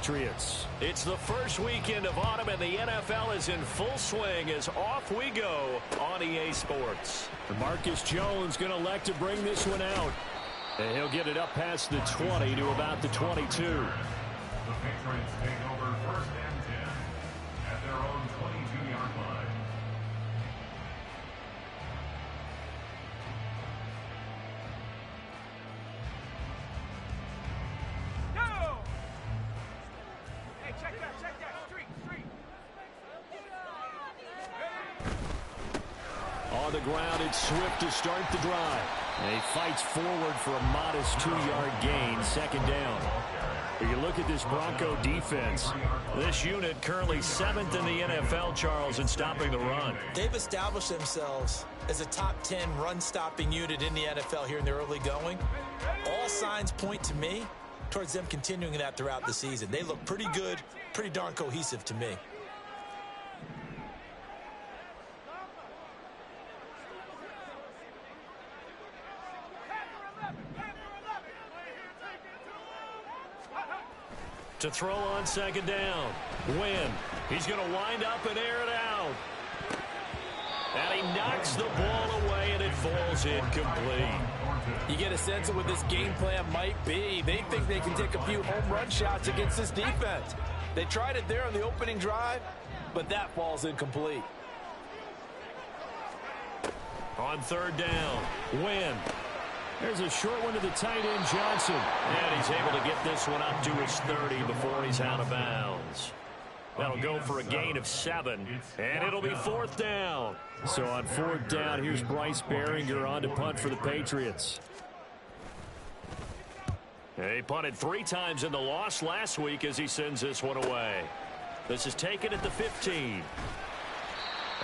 Patriots. It's the first weekend of autumn, and the NFL is in full swing as off we go on EA Sports. Marcus Jones going to elect to bring this one out. And he'll get it up past the 20 to about the 22. The Patriots take over first and 10 at their own 22-yard line. On the ground, it's Swift to start the drive. And he fights forward for a modest 2-yard gain, second down. When you look at this Bronco defense, this unit currently 7th in the NFL, Charles, in stopping the run. They've established themselves as a top 10 run-stopping unit in the NFL here in the early going. All signs point to me towards them continuing that throughout the season. They look pretty good, pretty darn cohesive to me. To throw on second down. Wynn. He's going to wind up and air it out. And he knocks the ball away, and it falls incomplete. You get a sense of what this game plan might be. They think they can take a few home run shots against this defense. They tried it there on the opening drive, but that falls incomplete. On third down, Wynn. There's a short one to the tight end, Johnson. And he's able to get this one up to his 30 before he's out of bounds. That'll go for a gain of 7, and it'll be fourth down. So on fourth down, here's Bryce Behringer on to punt for the Patriots. He punted 3 times in the loss last week as he sends this one away. This is taken at the 15.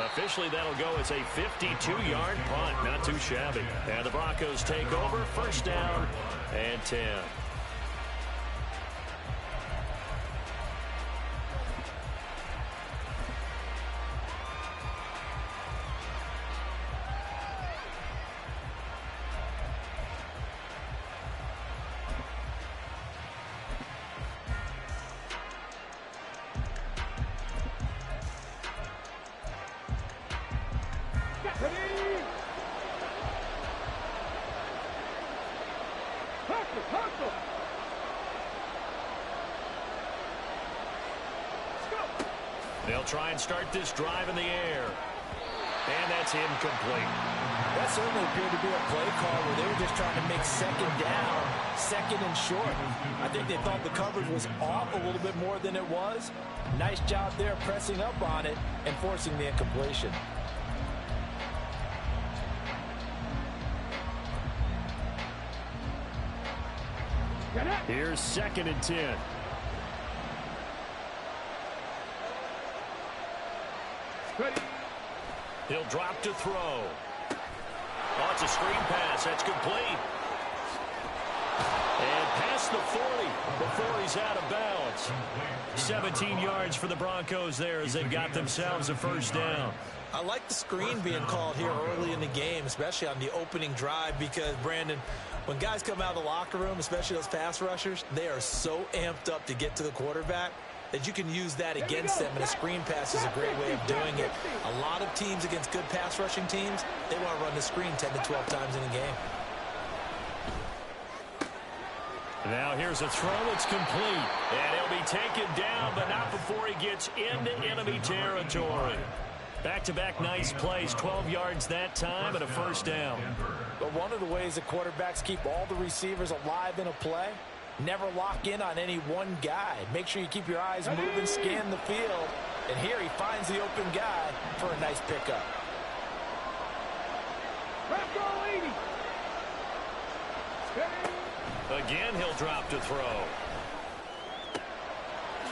Officially, that'll go as a 52-yard punt. Not too shabby. And the Broncos take over, first down and 10. They'll try and start this drive in the air. And that's incomplete. That certainly appeared to be a play call where they were just trying to make second down, second and short. I think they thought the coverage was off a little bit more than it was. Nice job there pressing up on it and forcing the incompletion. Here's second and 10. He'll drop to throw. Oh, it's a screen pass. That's complete. And past the 40 before he's out of bounds. 17 yards for the Broncos there as they've got themselves a first down. I like the screen being called here early in the game, especially on the opening drive, because, Brandon, when guys come out of the locker room, especially those pass rushers, they are so amped up to get to the quarterback that you can use that against them, and a screen pass is a great way of doing it. A lot of teams against good pass rushing teams, they want to run the screen 10 to 12 times in a game. Now here's a throw that's complete. And he'll be taken down, but not before he gets into enemy territory. Back-to-back nice plays, 12 yards that time and a first down. But one of the ways that quarterbacks keep all the receivers alive in a play, never lock in on any one guy. Make sure you keep your eyes moving, scan the field. And here he finds the open guy for a nice pickup. Again, he'll drop to throw.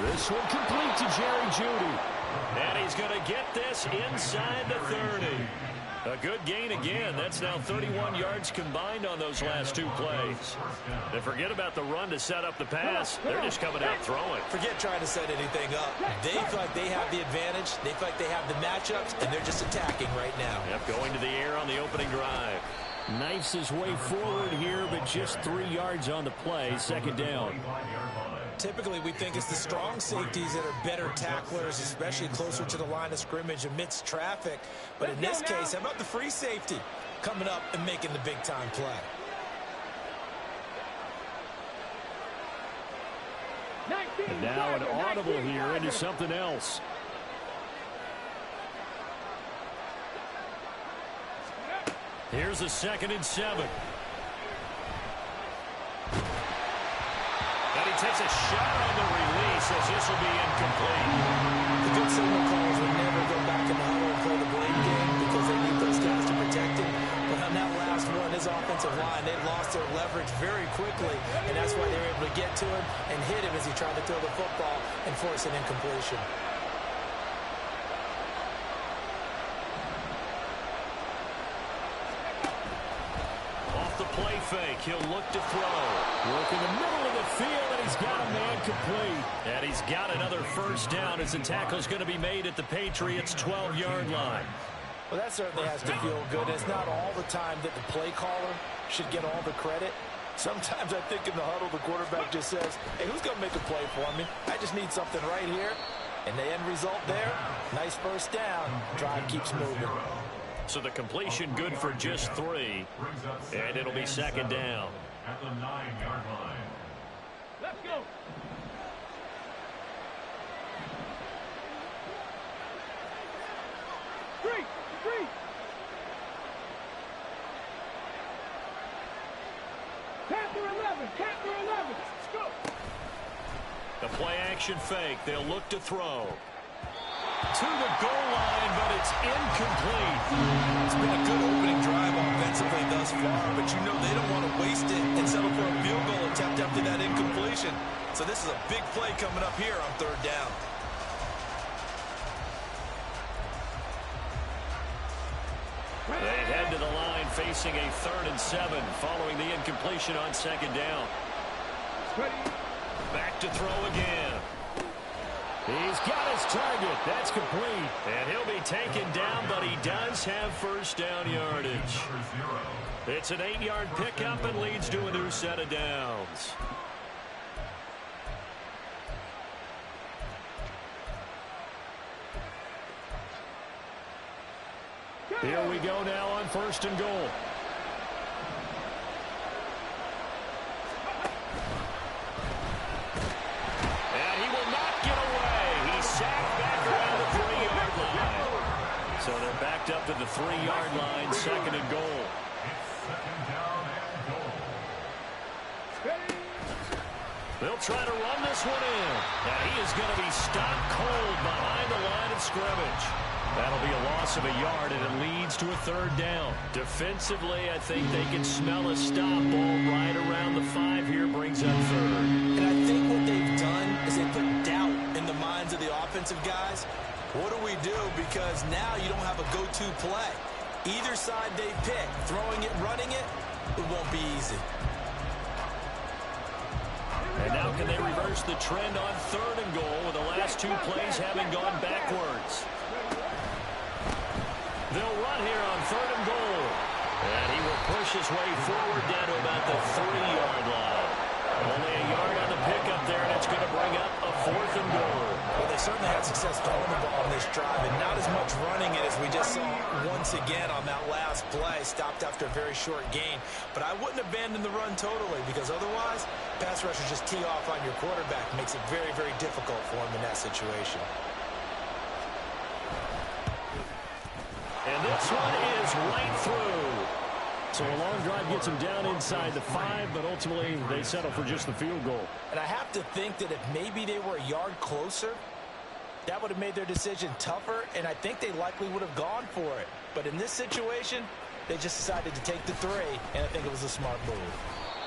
This one complete to Jerry Jeudy. And he's going to get this inside the 30. A good gain again. That's now 31 yards combined on those last 2 plays. And forget about the run to set up the pass. They're just coming out throwing. Forget trying to set anything up. They feel like they have the advantage. They feel like they have the matchups, and they're just attacking right now. Yep, going to the air on the opening drive. Knifes his way forward here, but just 3 yards on the play. Second down. Typically, we think it's the strong safeties that are better tacklers, especially closer to the line of scrimmage amidst traffic. But in this case, how about the free safety coming up and making the big-time play? And now an audible here into something else. Here's a 2nd and 7. And he takes a shot on the release as this will be incomplete. The good signal callers will never go back in the huddle and play the blame game because they need those guys to protect him. But on that last one, his offensive line, they lost their leverage very quickly, and that's why they were able to get to him and hit him as he tried to throw the football and force an incompletion. Play fake. He'll look to throw. Work in the middle of the field, and he's got a man complete. And he's got another first down as the tackle's going to be made at the Patriots' 12-yard line. Well, that certainly has to feel good. It's not all the time that the play caller should get all the credit. Sometimes I think in the huddle, the quarterback just says, hey, who's going to make a play for me? I just need something right here. And the end result there, nice first down. Drive keeps moving. So the completion good for just 3, and it'll be 2nd down. At the 9-yard line. Let's go. Three. Panther 11. Let's go. The play action fake. They'll look to throw. To the goal line, but it's incomplete. It's been a good opening drive offensively thus far, but you know they don't want to waste it and settle for a field goal attempt after that incompletion. So this is a big play coming up here on 3rd down. They head to the line facing a 3rd and 7 following the incompletion on 2nd down. Back to throw again. He's got his target. That's complete. And he'll be taken down, but he does have first down yardage. It's an 8-yard pickup and leads to a new set of downs. Here we go now on 1st and goal. So they're backed up to the 3-yard line, 2nd and goal. They'll try to run this one in. And he is going to be stopped cold behind the line of scrimmage. That'll be a loss of a yard, and it leads to a 3rd down. Defensively, I think they can smell a stop ball right around the 5 here, brings up 3rd. And I think what they've done is they put doubt in the minds of the offensive guys. What do we do? Because now you don't have a go-to play. Either side they pick, throwing it, running it, it won't be easy. And now can they reverse the trend on 3rd and goal with the last 2 plays having gone backwards? They'll run here on 3rd and goal. And he will push his way forward down to about the 3-yard line. Only a yard on the pickup there, and it's going to bring up a 4th and goal. Well, they certainly had success throwing the ball on this drive, and not as much running it as we just saw once again on that last play. Stopped after a very short gain. But I wouldn't abandon the run totally, because otherwise, pass rushers just tee off on your quarterback. Makes it very, very difficult for him in that situation. And this one is right through. So a long drive gets them down inside the 5, but ultimately they settle for just the field goal. And I have to think that if maybe they were a yard closer, that would have made their decision tougher, and I think they likely would have gone for it. But in this situation, they just decided to take the 3, and I think it was a smart move.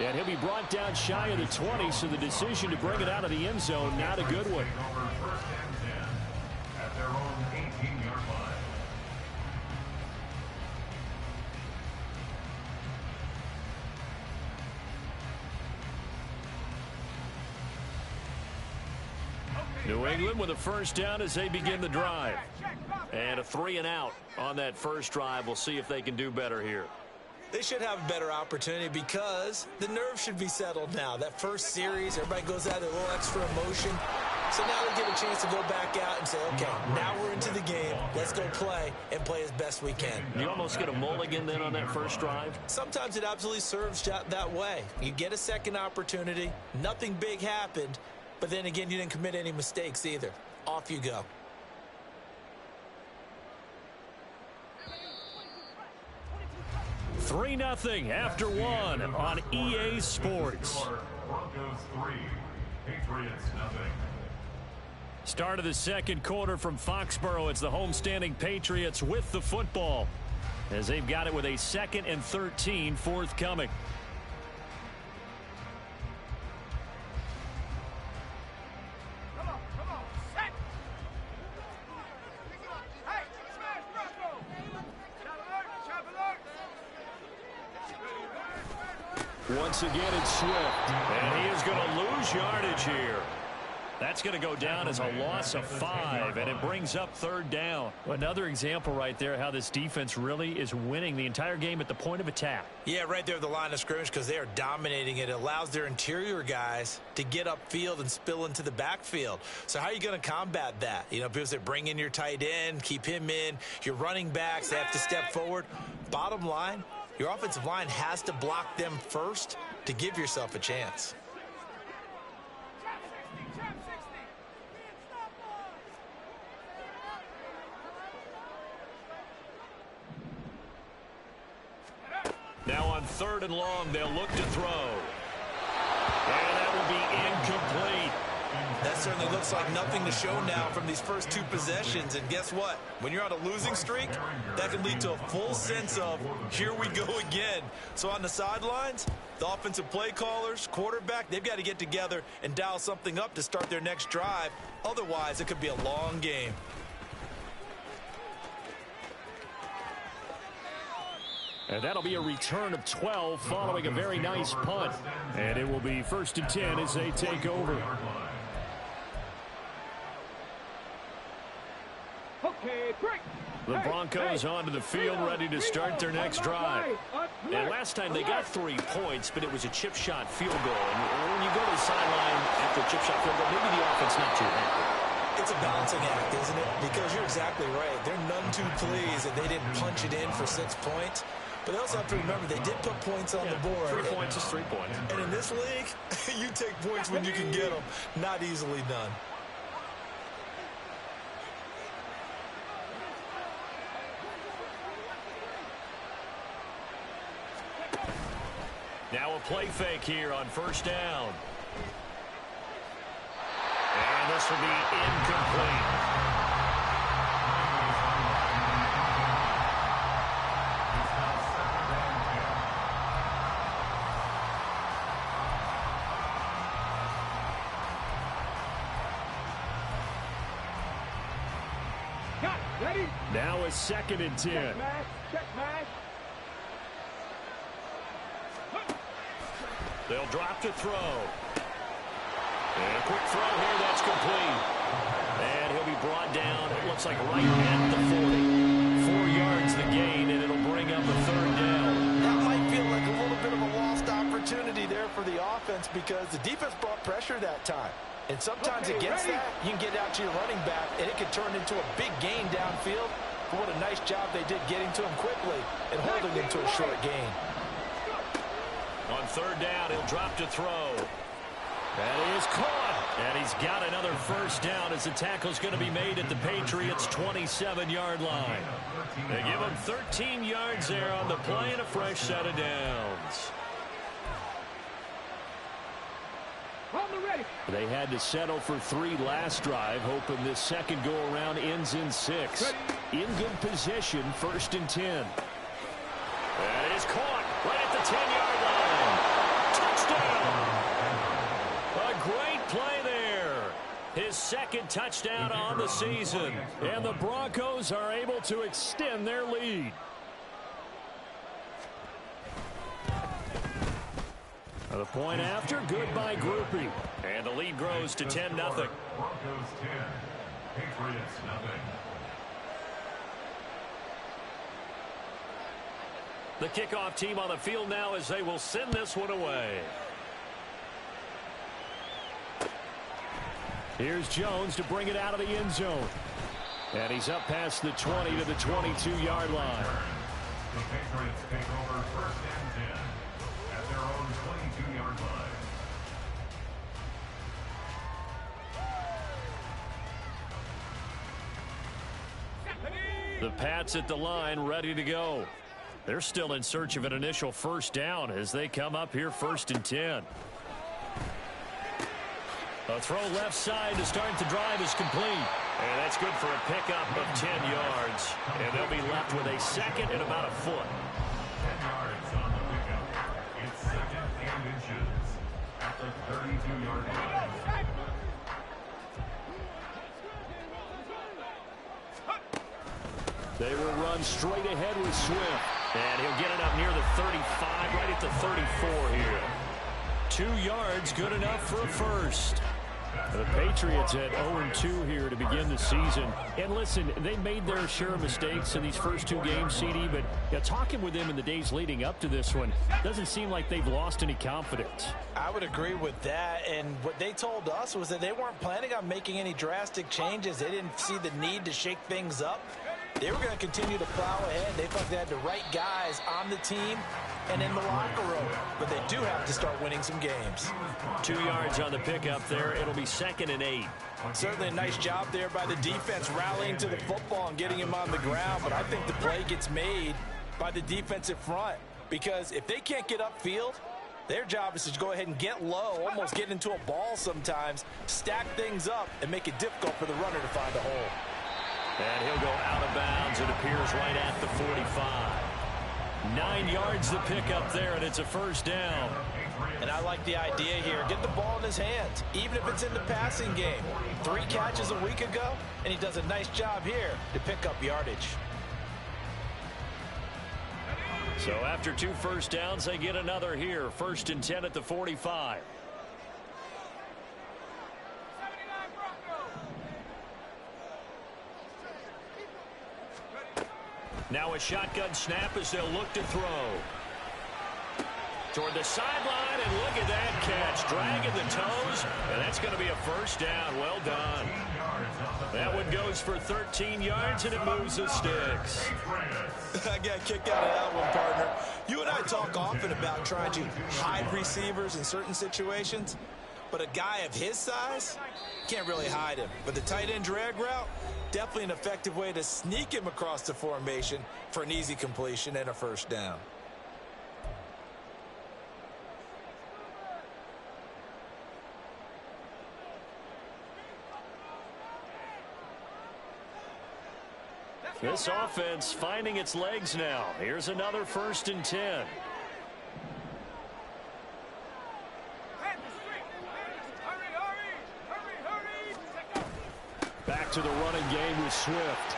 And he'll be brought down shy of the 20, so the decision to bring it out of the end zone, not a good one. First and 10 at their own 18-yard line. New England with a first down as they begin the drive. And a 3 and out on that first drive. We'll see if they can do better here. They should have a better opportunity because the nerves should be settled now. That first series, everybody goes out with a little extra emotion. So now they get a chance to go back out and say, okay, now we're into the game. Let's go play and play as best we can. You almost get a mulligan then on that first drive? Sometimes it absolutely serves that way. You get a second opportunity. Nothing big happened. But then again, you didn't commit any mistakes either. Off you go. Three 0 after one on EA Sports. Broncos 3, Patriots 0. Start of the second quarter from Foxborough. It's the homestanding Patriots with the football as they've got it with a 2nd and 13 forthcoming. Once again, it's Swift, and he is going to lose yardage here. That's going to go down as a loss of 5, and it brings up 3rd down. Another example right there how this defense really is winning the entire game at the point of attack. Yeah, right there at the line of scrimmage because they are dominating it. It allows their interior guys to get upfield and spill into the backfield. So how are you going to combat that? You know, people say bring in your tight end, keep him in. Your running backs, they have to step forward. Bottom line, your offensive line has to block them first to give yourself a chance. Now on 3rd and long, they'll look to throw. And that will be incomplete. That certainly looks like nothing to show now from these first 2 possessions. And guess what? When you're on a losing streak, that can lead to a full sense of, here we go again. So on the sidelines, the offensive play callers, quarterback, they've got to get together and dial something up to start their next drive. Otherwise, it could be a long game. And that'll be a return of 12 following a very nice punt. And it will be 1st and 10 as they take over. Okay, break. The Broncos onto the field ready to start their next drive. And last time they got 3 points, but it was a chip shot field goal. And when you go to the sideline after a chip shot field goal, maybe the offense not too happy. It's a balancing act, isn't it? Because you're exactly right. They're none too pleased that they didn't punch it in for 6 points. But they also have to remember they did put points on the board. 3 points is 3 points. And in this league, you take points when you can get them. Not easily done. Now a play fake here on 1st down. And this will be incomplete. Ready? Now a 2nd and 10. Check match. They'll drop to throw. And a quick throw here, that's complete. And he'll be brought down, it looks like right at the 40. 4 yards the gain, and it'll bring up a 3rd down. That might feel like a little bit of a lost opportunity there for the offense because the defense brought pressure that time. And sometimes against that, you can get out to your running back, and it could turn into a big gain downfield. But what a nice job they did getting to him quickly and holding him to a short gain. On 3rd down, he'll drop to throw. That is caught. And he's got another 1st down as the tackle's going to be made at the Patriots' 27-yard line. They give him 13 yards there on the play and a fresh set of downs. They had to settle for 3 last drive, hoping this second go-around ends in 6. In good position, 1st and 10. That is caught right at the 10-yard line. Touchdown! A great play there. His 2nd touchdown on the season. And the Broncos are able to extend their lead. The point after, good by Groupie. And the lead grows to 10-0. Broncos 10, Patriots 0. The kickoff team on the field now as they will send this one away. Here's Jones to bring it out of the end zone. And he's up past the 20 to the 22-yard line. The Patriots take over first and 10 at their own 22-yard line. The Pats at the line, ready to go. They're still in search of an initial first down as they come up here first and 10. A throw left side to start the drive is complete. And that's good for a pickup of 10 yards. And they'll be left with a second and about a foot. 10 yards on the pickup. It's second and inches at the 32-yard line. They will run straight ahead with Swift. And he'll get it up near the 35, right at the 34 here. 2 yards, good enough for a first. The Patriots at 0-2 here to begin the season. And listen, they made their share of mistakes in these first 2 games, CD, but talking with them in the days leading up to this one, doesn't seem like they've lost any confidence. I would agree with that, and what they told us was that they weren't planning on making any drastic changes. They didn't see the need to shake things up. They were going to continue to plow ahead. They thought they had the right guys on the team and in the locker room. But they do have to start winning some games. 2 yards on the pickup there. It'll be second and 8. Certainly a nice job there by the defense rallying to the football and getting him on the ground. But I think the play gets made by the defensive front. Because if they can't get upfield, their job is to go ahead and get low, almost get into a ball sometimes, stack things up, and make it difficult for the runner to find a hole. And he'll go out of bounds. It appears right at the 45. 9 yards the pickup there, and it's a first down. And I like the idea here. Get the ball in his hands, even if it's in the passing game. 3 catches a week ago, and he does a nice job here to pick up yardage. So after 2 first downs, they get another here. First and 10 at the 45. Now a shotgun snap as they'll look to throw. Toward the sideline, and look at that catch. Dragging the toes, and that's going to be a first down. Well done. That one goes for 13 yards, and it moves the sticks. I got a kick out of that one, partner. You and I talk often about trying to hide receivers in certain situations, but a guy of his size can't really hide him. But the tight end drag route, definitely an effective way to sneak him across the formation for an easy completion and a first down. This offense finding its legs now. Here's another first and 10. Back to the running game with Swift.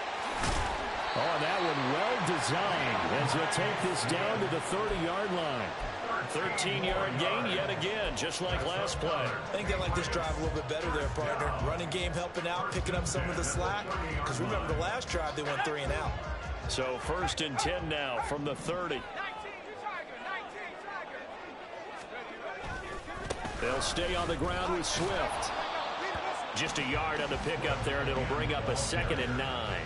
Oh, and that one well designed as he'll take this down to the 30-yard line. 13-yard gain yet again, just like last play. I think they like this drive a little bit better there, partner. Running game helping out, picking up some of the slack. Because remember, the last drive, they went 3 and out. So first and 10 now from the 30. They'll stay on the ground with Swift. Just a yard on the pickup there, and it'll bring up a second and 9.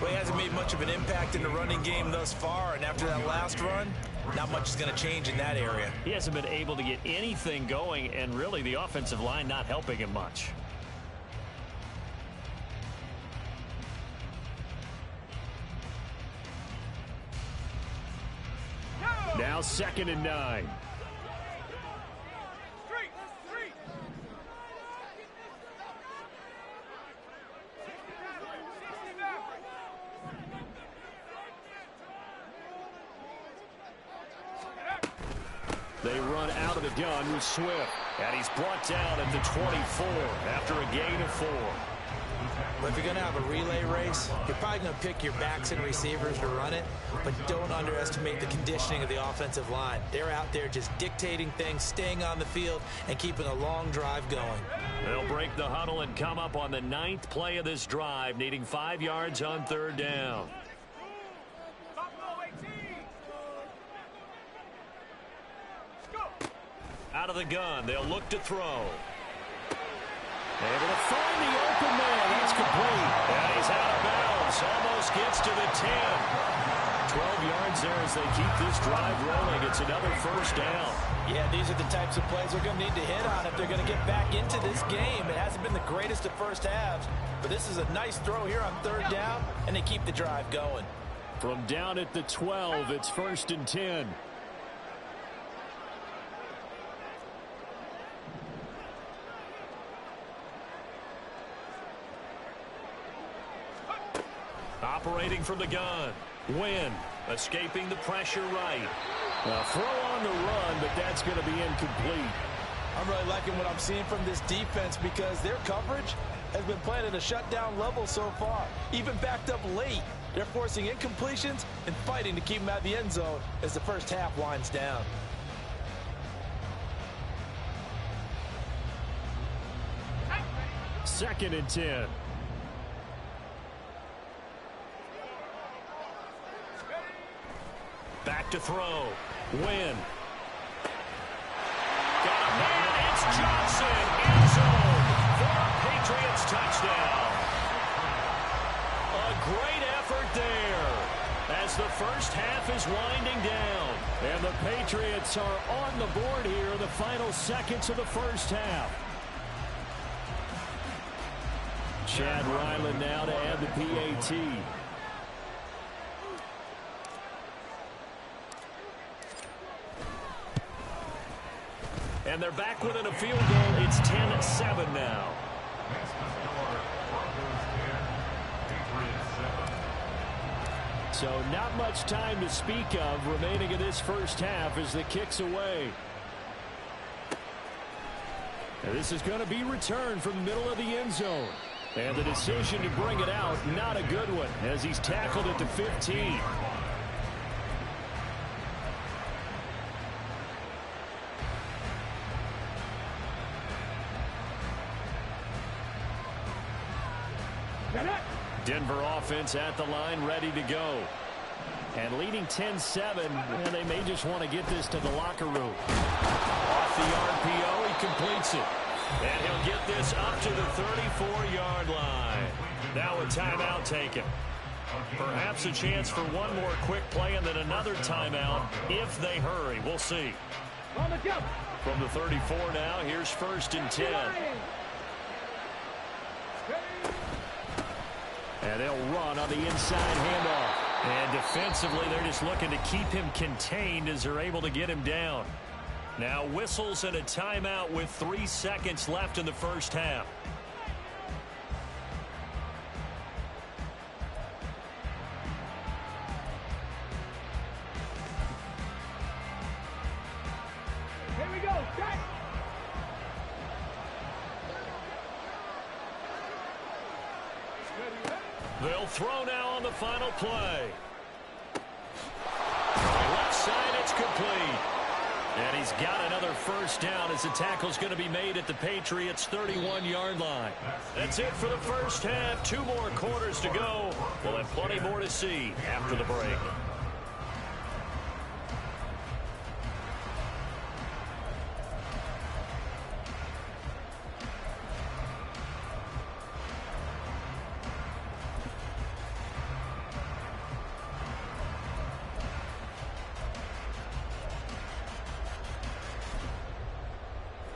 Well, he hasn't made much of an impact in the running game thus far, and after that last run, not much is going to change in that area. He hasn't been able to get anything going, and really the offensive line not helping him much. Now second and 9. They run out of the gun with Swift. And he's brought down at the 24 after a gain of 4. But if you're going to have a relay race, you're probably going to pick your backs and receivers to run it, but don't underestimate the conditioning of the offensive line. They're out there just dictating things, staying on the field, and keeping a long drive going. They'll break the huddle and come up on the 9th play of this drive, needing 5 yards on 3rd down. Out of the gun, they'll look to throw. Able to find the open man. That's complete. And he's out of bounds. Almost gets to the 10. 12 yards there as they keep this drive rolling. It's another first down. Yeah, these are the types of plays they're going to need to hit on if they're going to get back into this game. It hasn't been the greatest of first halves, but this is a nice throw here on third down, and they keep the drive going. From down at the 12, it's 1st and 10. Operating from the gun. Wynn escaping the pressure right. A throw on the run, but that's going to be incomplete. I'm really liking what I'm seeing from this defense because their coverage has been playing at a shutdown level so far. Even backed up late, they're forcing incompletions and fighting to keep them out of the end zone as the first half winds down. Second and 10. Back to throw. Wynn. Got a man. It's Johnson. End zone for a Patriots touchdown. A great effort there as the first half is winding down. And the Patriots are on the board here in the final seconds of the first half. Chad Ryland now to add the PAT. And they're back within a field goal. It's 10-7 now. Next to score, Broncos 10, Patriots 7. So not much time to speak of remaining in this first half as the kick's away. And this is going to be returned from the middle of the end zone. And the decision to bring it out, not a good one, as he's tackled at the 15. Denver offense at the line, ready to go. And leading 10-7, and they may just want to get this to the locker room. Off the RPO, he completes it. And he'll get this up to the 34-yard line. Now a timeout taken. Perhaps a chance for one more quick play and then another timeout if they hurry. We'll see. From the 34 now, here's 1st and 10. And they'll run on the inside handoff. And defensively, they're just looking to keep him contained as they're able to get him down. Now whistles and a timeout with 3 seconds left in the first half. Here we go, set. They'll throw now on the final play. Left side, it's complete. And he's got another first down as the tackle's going to be made at the Patriots' 31-yard line. That's it for the first half. 2 more quarters to go. We'll have plenty more to see after the break.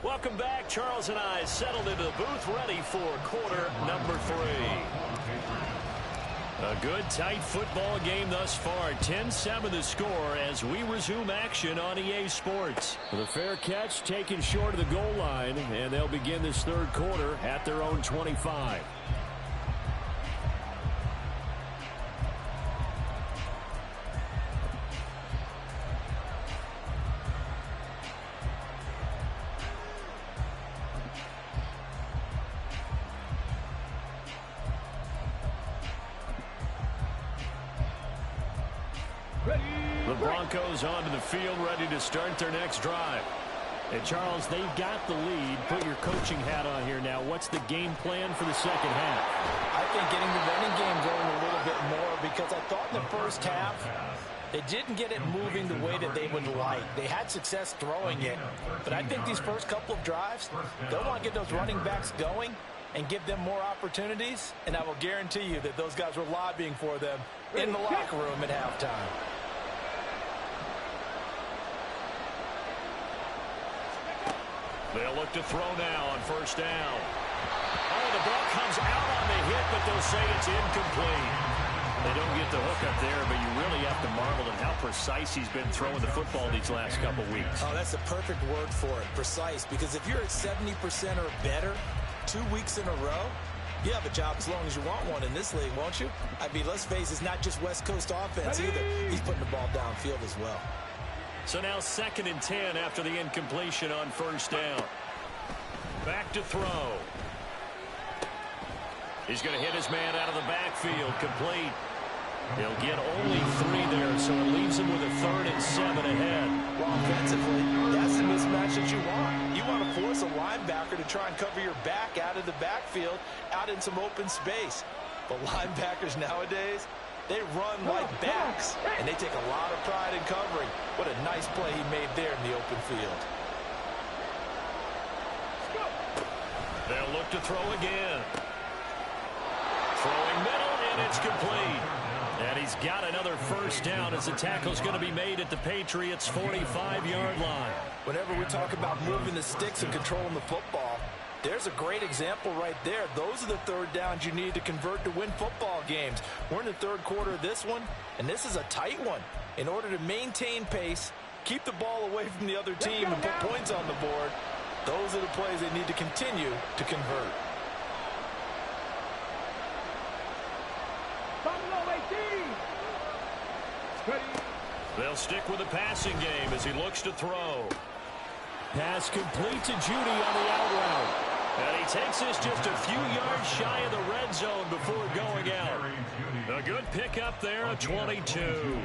Welcome back. Charles and I settled into the booth ready for quarter number 3. A good, tight football game thus far. 10-7 the score as we resume action on EA Sports. The fair catch taken short of the goal line, and they'll begin this third quarter at their own 25. The Broncos onto the field, ready to start their next drive. And, Charles, they've got the lead. Put your coaching hat on here now. What's the game plan for the second half? I think getting the running game going a little bit more, because I thought in the first half they didn't get it moving the way that they would like. They had success throwing it, but I think these first couple of drives, they'll want to get those running backs going and give them more opportunities, and I will guarantee you that those guys were lobbying for them in the locker room at halftime. They'll look to throw now on first down. Oh, the ball comes out on the hit, but they'll say it's incomplete. They don't get the hook up there, but you really have to marvel at how precise he's been throwing the football these last couple weeks. Oh, that's the perfect word for it, precise, because if you're at 70% or better 2 weeks in a row, you have a job as long as you want one in this league, won't you? I mean, let's face it, it's not just West Coast offense either. He's putting the ball downfield as well. So now 2nd and 10 after the incompletion on first down. Back to throw. He's going to hit his man out of the backfield. Complete. He'll get only 3 there, so it leaves him with a 3rd and 7 ahead. Well, offensively, that's the mismatch that you want. You want to force a linebacker to try and cover your back out of the backfield, out in some open space. But linebackers nowadays, they run like backs, and they take a lot of pride in covering. What a nice play he made there in the open field. They'll look to throw again. Throwing middle, and it's complete. And he's got another first down as the tackle's going to be made at the Patriots' 45-yard line. Whenever we talk about moving the sticks and controlling the football, there's a great example right there. Those are the 3rd downs you need to convert to win football games. We're in the 3rd quarter of this one, and this is a tight one. In order to maintain pace, keep the ball away from the other team, and put points on the board, those are the plays they need to continue to convert. They'll stick with the passing game as he looks to throw. Pass complete to Judy on the out route. And he takes this just a few yards shy of the red zone before going out. A good pickup there, a 22.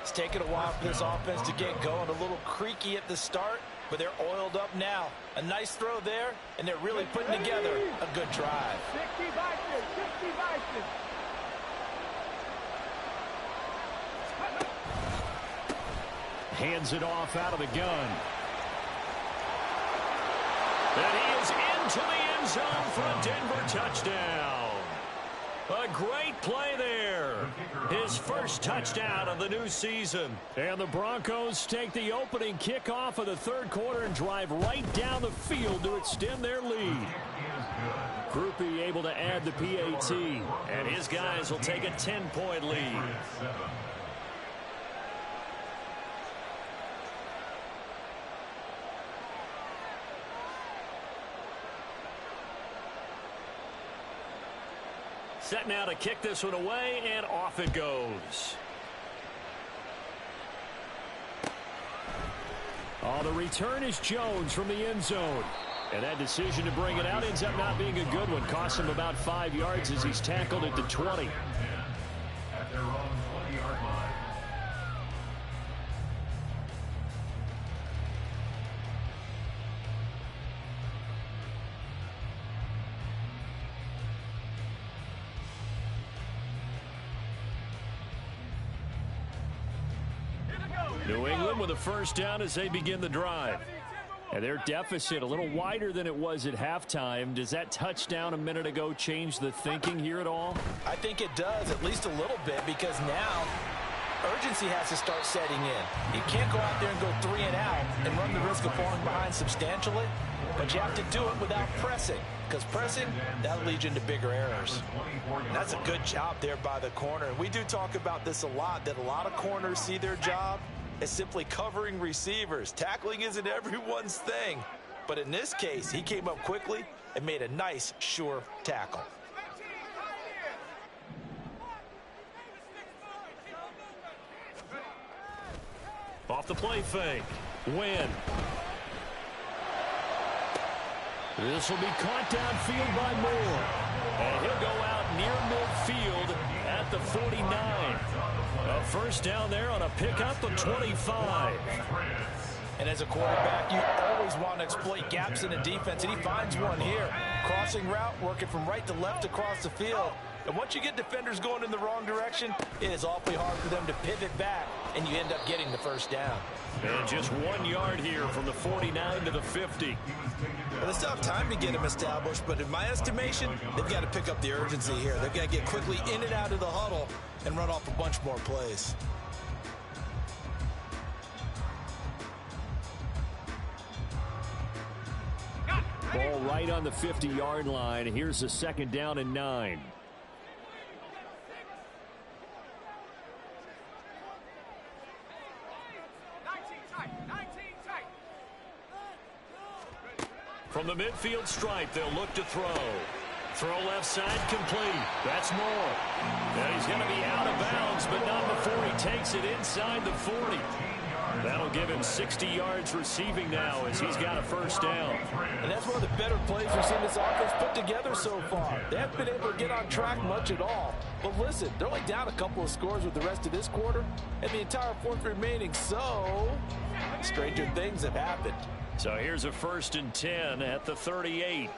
It's taken a while for this offense to get going. A little creaky at the start, but they're oiled up now. A nice throw there, and they're really putting together a good drive. 60 Vikings. Hands it off out of the gun. And he is into the end zone for a Denver touchdown. A great play there. His first touchdown of the new season. And the Broncos take the opening kickoff of the 3rd quarter and drive right down the field to extend their lead. Groupie able to add the PAT. And his guys will take a 10-point lead. Set now to kick this one away, and off it goes. Oh, the return is Jones from the end zone. And that decision to bring it out ends up not being a good one. Costs him about 5 yards as he's tackled at the 20. At their own 20-yard line. New England with a first down as they begin the drive. And their deficit a little wider than it was at halftime. Does that touchdown a minute ago change the thinking here at all? I think it does, at least a little bit, because now urgency has to start setting in. You can't go out there and go 3 and out and run the risk of falling behind substantially, but you have to do it without pressing, because pressing, that leads you into bigger errors. And that's a good job there by the corner. And we do talk about this a lot, that a lot of corners see their job as simply covering receivers. Tackling isn't everyone's thing, but in this case, he came up quickly and made a nice, sure tackle. Off the play fake. Win. This will be caught downfield by Moore. And he'll go out near midfield at the 49. A first down there on a pickup of 25. And as a quarterback, you always want to exploit gaps in the defense, and he finds one here. Crossing route, working from right to left across the field. And once you get defenders going in the wrong direction, it is awfully hard for them to pivot back, and you end up getting the first down. And just 1 yard here from the 49 to the 50. Well, they still have time to get him established, but in my estimation, they've got to pick up the urgency here. They've got to get quickly in and out of the huddle and run off a bunch more plays. Ball right on the 50-yard line. Here's a 2nd down and 9. From the midfield stripe, they'll look to throw. Throw left side complete. That's Moore. And he's going to be out of bounds, but not before he takes it inside the 40. That'll give him 60 yards receiving now as he's got a first down. And that's one of the better plays we've seen this offense put together so far. They haven't been able to get on track much at all. But listen, they're only down a couple of scores with the rest of this quarter and the entire fourth remaining. So, stranger things have happened. So here's a 1st and 10 at the 38.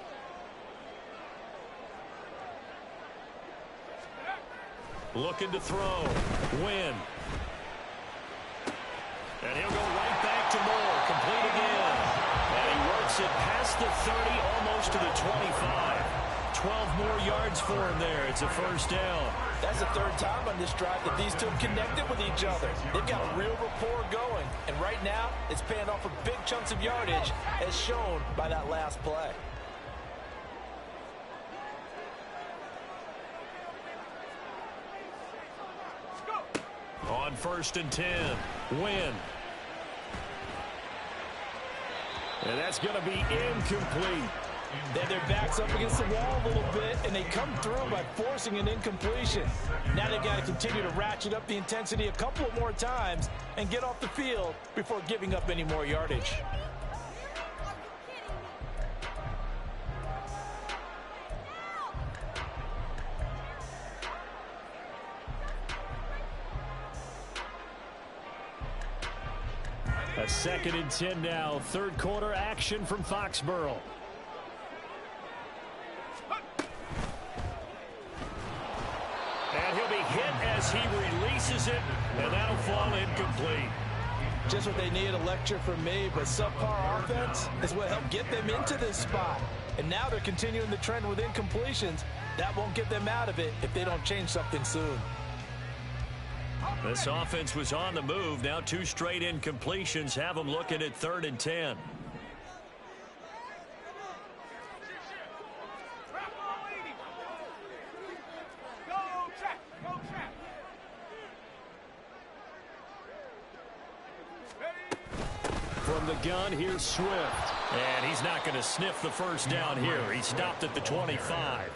Looking to throw. Win. And he'll go right back to Moore. Complete again. And he works it past the 30, almost to the 25. 12 more yards for him there. It's a first down. That's the 3rd time on this drive that these two have connected with each other. They've got a real rapport going. And right now, it's paying off for big chunks of yardage, as shown by that last play. On 1st and 10. Win. And that's going to be incomplete. They have their backs up against the wall a little bit, and they come through by forcing an incompletion. Now they've got to continue to ratchet up the intensity a couple of more times and get off the field before giving up any more yardage. A 2nd and 10 now. 3rd quarter action from Foxborough. And he'll be hit as he releases it, and that'll fall incomplete. Just what they need, a lecture from me, but subpar offense is what helped get them into this spot. And now they're continuing the trend with incompletions. That won't get them out of it if they don't change something soon. This offense was on the move. Now 2 straight incompletions have them looking at 3rd and 10. From the gun, here's Swift. And he's not going to sniff the first down here. He stopped at the 25.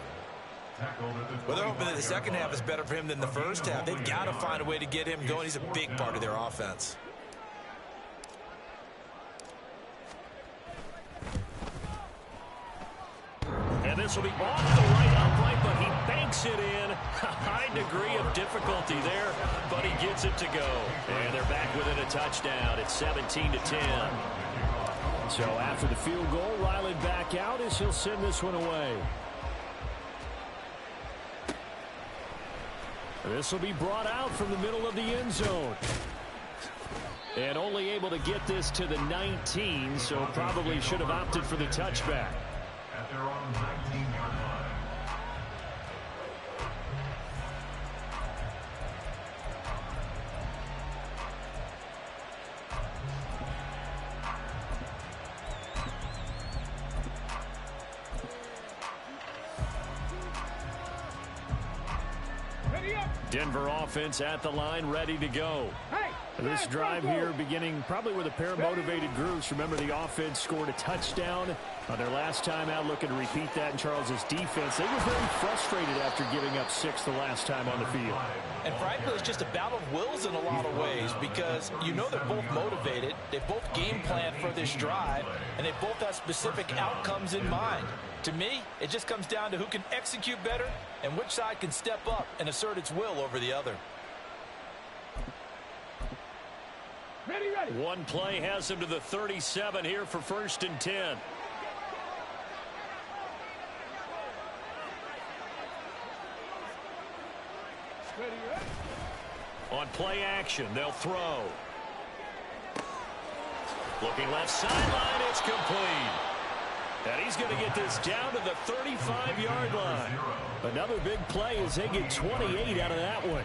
Well, they're hoping that the second half is better for him than the first half. They've got to find a way to get him going. He's a big part of their offense. And this will be off the right upright, but he banks it in. A high degree of difficulty there, but he gets it to go. And they're back within a touchdown. It's 17-10. So after the field goal, Riley back out as he'll send this one away. This will be brought out from the middle of the end zone. And only able to get this to the 19, so probably should have opted for the touchback. At their own 19-yard line. Denver offense at the line, ready to go. This drive here beginning probably with a pair of motivated groups. Remember, the offense scored a touchdown on their last time out. Looking to repeat that in Charles's defense. They were very frustrated after giving up 6 the last time on the field. And frankly, it's just a battle of wills in a lot of ways, because you know they're both motivated, they both game plan for this drive, and they both have specific outcomes in mind. To me, it just comes down to who can execute better and which side can step up and assert its will over the other. One play has him to the 37 here for 1st and 10. On play action, they'll throw. Looking left sideline, it's complete. And he's going to get this down to the 35-yard line. Another big play as they get 28 out of that one.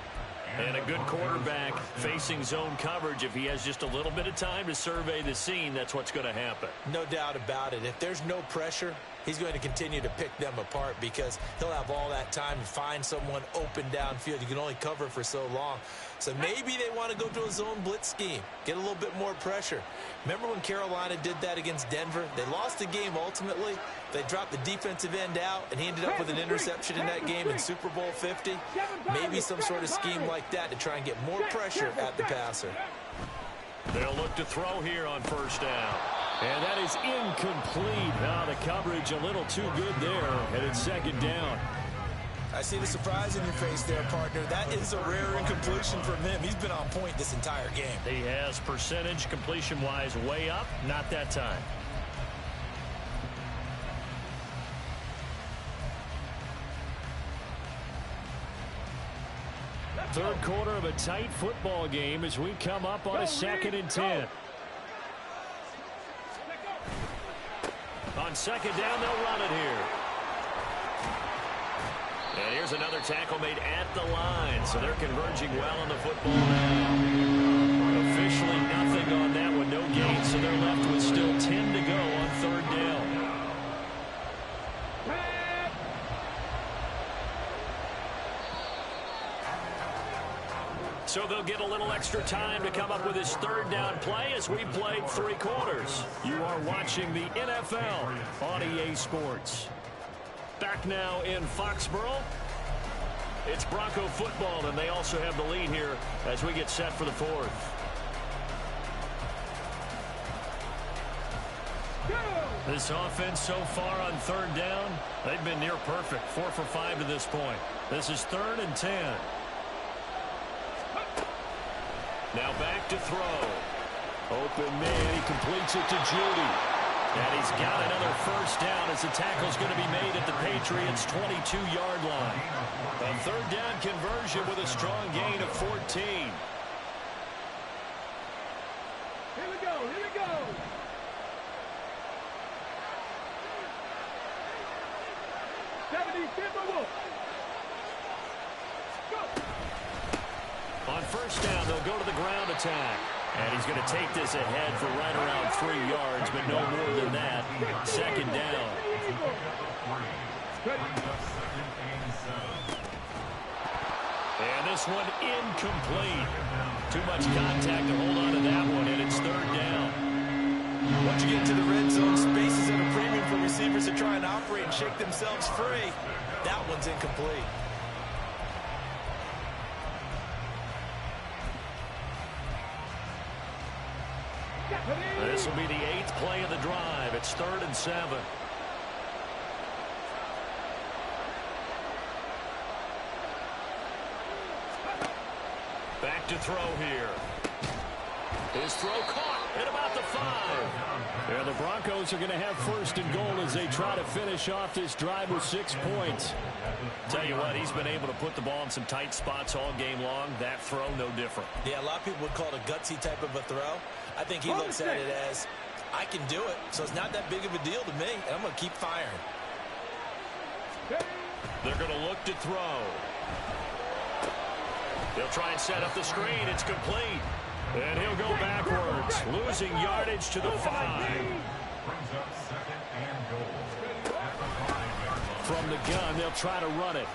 And a good quarterback facing zone coverage. If he has just a little bit of time to survey the scene, that's what's going to happen. No doubt about it. If there's no pressure, he's going to continue to pick them apart because he'll have all that time to find someone open downfield. You can only cover for so long. So maybe they want to go to a zone blitz scheme, get a little bit more pressure. Remember when Carolina did that against Denver? They lost the game ultimately. They dropped the defensive end out, and he ended up with an interception in that game in Super Bowl 50. Maybe some sort of scheme like that to try and get more pressure at the passer. They'll look to throw here on 1st down. And that is incomplete. The coverage a little too good there, and it's 2nd down. I see the surprise in your face there, partner. That is a rare incompletion from him. He's been on point this entire game. He has percentage completion-wise way up. Not that time. Third quarter of a tight football game as we come up on a 2nd and 10. On 2nd down, they'll run it here. And here's another tackle made at the line, so they're converging well on the football now. Officially nothing on that one, no gain, so they're left with still 10 to go on 3rd down. So they'll get a little extra time to come up with his 3rd down play as we played 3 quarters. You are watching the NFL on EA Sports. Back now in Foxborough. It's Bronco football, and they also have the lead here as we get set for the 4th. This offense so far on 3rd down, they've been near perfect. 4 for 5 to this point. This is 3rd and 10. Now back to throw. Open man, he completes it to Judy. And he's got another 1st down as the tackle's going to be made at the Patriots' 22-yard line. A 3rd down conversion with a strong gain of 14. Here we go, here we go. On 1st down, they'll go to the ground attack. And he's going to take this ahead for right around 3 yards, but no more than that. 2nd down. And this one incomplete. Too much contact to hold on to that one, and it's 3rd down. Once you get to the red zone, space is at a premium for receivers to try and operate and shake themselves free. That one's incomplete. This will be the 8th play of the drive. It's 3rd and 7. Back to throw here. His throw caught at about the 5. And the Broncos are going to have 1st and goal as they try to finish off this drive with 6 points. Tell you what, he's been able to put the ball in some tight spots all game long. That throw, no different. Yeah, a lot of people would call it a gutsy type of a throw. I think he looks at it as, I can do it, so it's not that big of a deal to me, and I'm going to keep firing. They're going to look to throw. They'll try and set up the screen. It's complete. And he'll go backwards, losing yardage to the 5. From the gun, they'll try to run it.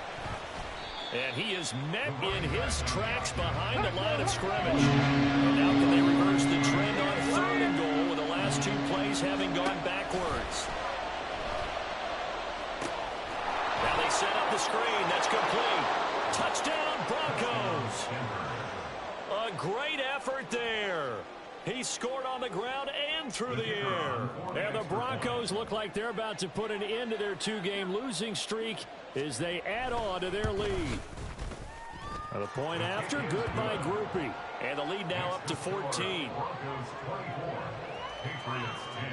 And he is met in his tracks behind the line of scrimmage. And now can they reverse the trend on 3rd and goal with the last 2 plays having gone backwards. Now they set up the screen. That's complete. Touchdown, Broncos. A great effort there. He scored on the ground and through the air. And the Broncos look like they're about to put an end to their 2-game losing streak as they add on to their lead. The point after, good by Groupie. And the lead now up to 14. Broncos 24, Patriots 10.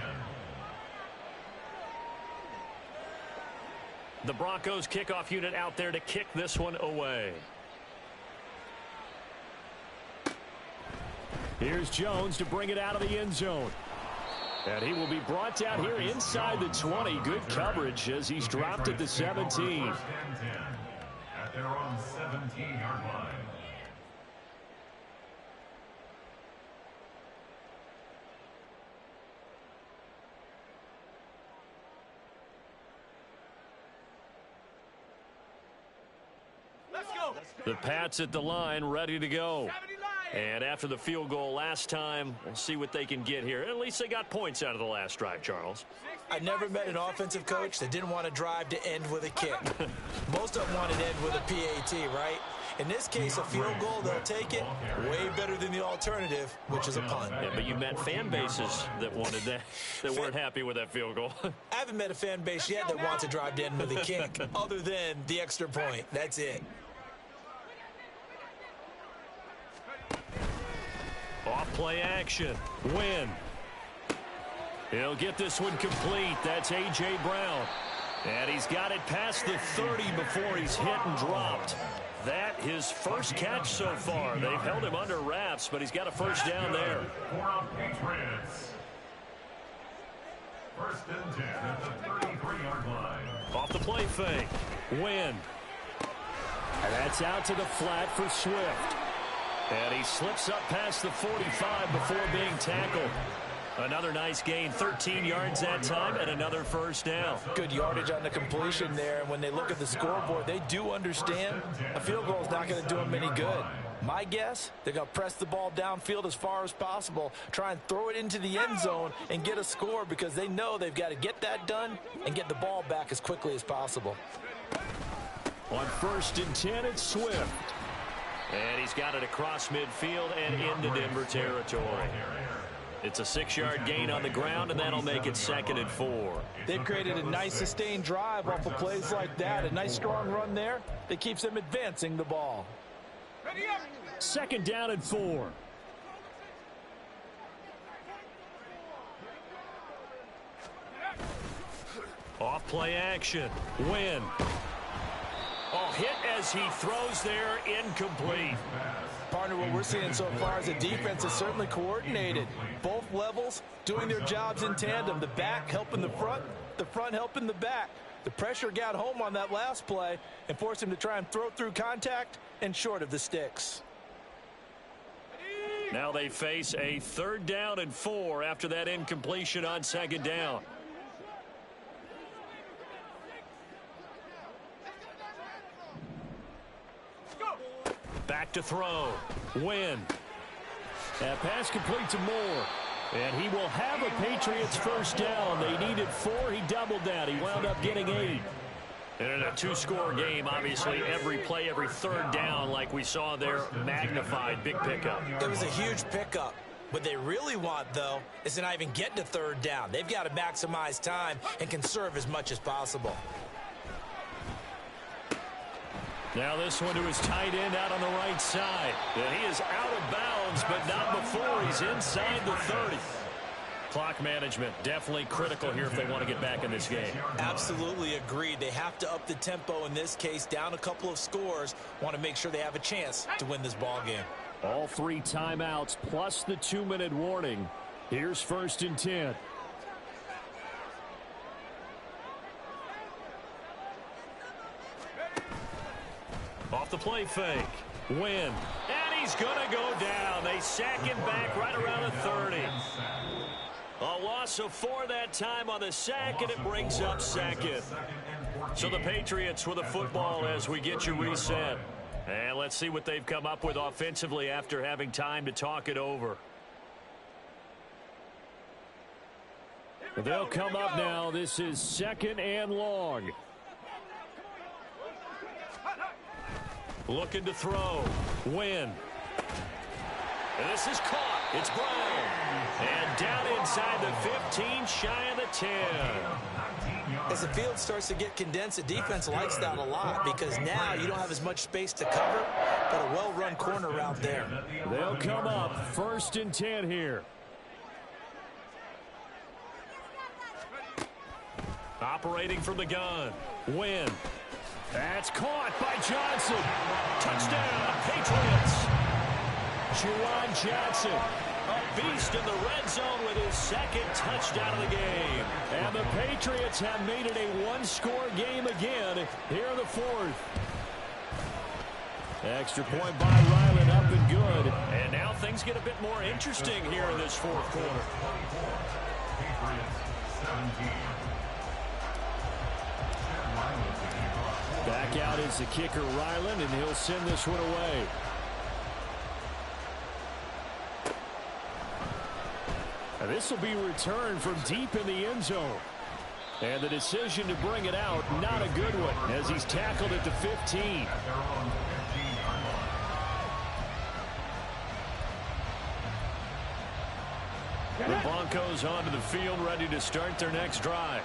The Broncos kickoff unit out there to kick this one away. Here's Jones to bring it out of the end zone. And he will be brought down here inside the 20. Good coverage as he's dropped at the 17. First and 10 at their own 17-yard line. The Pats at the line, ready to go. And after the field goal last time, we'll see what they can get here. At least they got points out of the last drive, Charles. I never met an offensive coach that didn't want to drive to end with a kick. Most of them want to end with a PAT, right? In this case, a field goal, they'll take it. Way better than the alternative, which is a punt. Yeah, but you met fan bases that wanted that, that weren't happy with that field goal. I haven't met a fan base yet that wants to drive to end with a kick, other than the extra point. That's it. Off play action. Win. He'll get this one complete. That's A.J. Brown. And he's got it past the 30 before he's hit and dropped. That his first catch so far. They've held him under wraps, but he's got a first down there. For Patriots. First and 10 at the 33-yard line. Off the play fake. Win. And that's out to the flat for Swift. And he slips up past the 45 before being tackled. Another nice gain, 13 yards that time, and another first down. Good yardage on the completion there. And when they look at the scoreboard, they do understand a field goal is not going to do them any good. My guess, they're going to press the ball downfield as far as possible, try and throw it into the end zone and get a score because they know they've got to get that done and get the ball back as quickly as possible. On first and 10, it's Swift. And he's got it across midfield and into Denver territory. It's a 6-yard gain on the ground, and that'll make it 2nd and 4. They've created a nice sustained drive off of plays like that. A nice strong run there that keeps them advancing the ball. 2nd down and 4. Off play action. Win. Oh, hit as he throws there, incomplete. Partner, what we're seeing so far is the defense is certainly coordinated. Both levels doing their jobs in tandem. The back helping the front helping the back. The pressure got home on that last play and forced him to try and throw through contact and short of the sticks. Now they face a 3rd down and 4 after that incompletion on 2nd down. Back to throw. Win. That pass complete to Moore. And he will have a Patriots first down. They needed 4. He doubled that. He wound up getting 8. And in a 2-score game, obviously, every play, every 3rd down, like we saw there, magnified. Big pickup. It was a huge pickup. What they really want, though, is to not even get to 3rd down. They've got to maximize time and conserve as much as possible. Now this one to his tight end out on the right side. And he is out of bounds, but not before he's inside the 30. Clock management definitely critical here if they want to get back in this game. Absolutely agreed. They have to up the tempo in this case, down a couple of scores. Want to make sure they have a chance to win this ball game. All 3 timeouts plus the 2-minute warning. Here's 1st and 10. Off the play fake. Win. And he's going to go down. They sack him back right around the 30. A loss of 4 that time on the sack, and it brings up 2nd. So the Patriots with a football as we get you reset. And let's see what they've come up with offensively after having time to talk it over. They'll come up now. This is 2nd and long. Looking to throw. Win. And this is caught. It's Brown. And down inside the 15, shy of the 10. As the field starts to get condensed, the defense likes that a lot because now you don't have as much space to cover, but a well-run corner route there. They'll come up 1st and 10 here. Operating from the gun. Win. That's caught by Johnson. Touchdown, Patriots. Juwan Johnson, A beast in the red zone with his 2nd touchdown of the game. and the Patriots have made it a one-score game again here in the 4th. Extra point by Ryland, up and good. And now things get a bit more interesting here in this 4th quarter. Patriots 17. Back out is the kicker, Ryland, and he'll send this one away. And this will be returned from deep in the end zone. And the decision to bring it out, not a good one, as he's tackled at the 15. The Broncos onto the field, ready to start their next drive.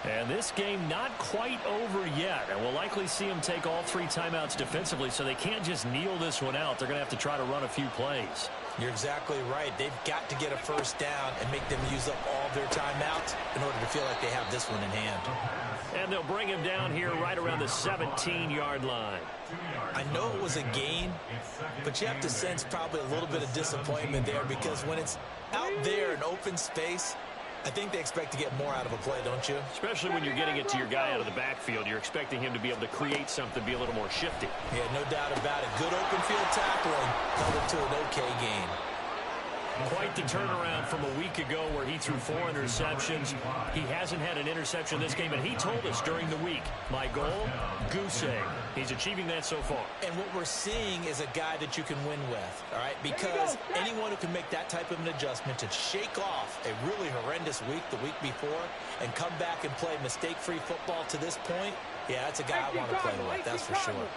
And this game not quite over yet, and we'll likely see them take all 3 timeouts defensively, so they can't just kneel this one out. They're going to have to try to run a few plays. You're exactly right. They've got to get a 1st down and make them use up all their timeouts in order to feel like they have this one in hand. And they'll bring him down here right around the 17-yard line. I know it was a gain, but you have to sense probably a little bit of disappointment there because when it's out there in open space, I think they expect to get more out of a play, don't you? Especially when you're getting it to your guy out of the backfield. You're expecting him to be able to create something, be a little more shifty. Yeah, no doubt about it. Good open field tackling held it to an okay game. Quite the turnaround from a week ago where he threw 4 interceptions. He hasn't had an interception this game, and he told us during the week, my goal, goose egg. He's achieving that so far. And what we're seeing is a guy that you can win with, all right? Because anyone who can make that type of an adjustment to shake off a really horrendous week the week before and come back and play mistake-free football to this point, yeah, that's a guy I want to play with, that's for sure.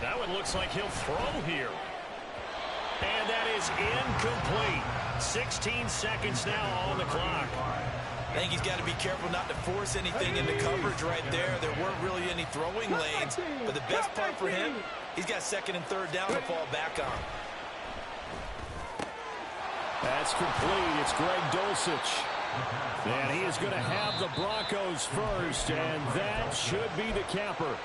That one looks like he'll throw here. And that is incomplete. 16 seconds now on the clock. I think he's got to be careful not to force anything into coverage right there. There weren't really any throwing lanes. But the best part for him, he's got 2nd and 3rd down to fall back on. That's complete. It's Greg Dulcich. And he is going to have the Broncos first, and that should be the capper.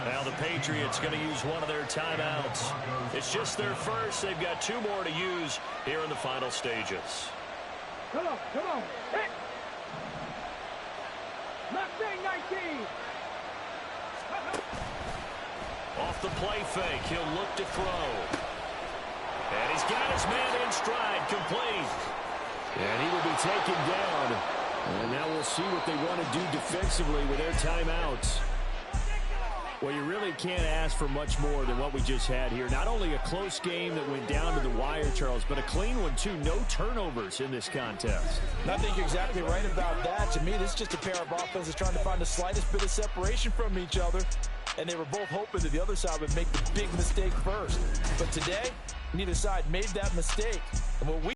Now the Patriots going to use one of their timeouts. It's just their first. They've got 2 more to use here in the final stages. Come on, come on. Hit. Mustang 19. Off the play fake, he'll look to throw. And he's got his man in stride, complete. And he will be taken down. And now we'll see what they want to do defensively with their timeouts. Well, you really can't ask for much more than what we just had here. Not only a close game that went down to the wire, Charles, but a clean one, too. No turnovers in this contest. I think you're exactly right about that. To me, this is just a pair of offenses trying to find the slightest bit of separation from each other. And they were both hoping that the other side would make the big mistake first. But today, neither side made that mistake. And what we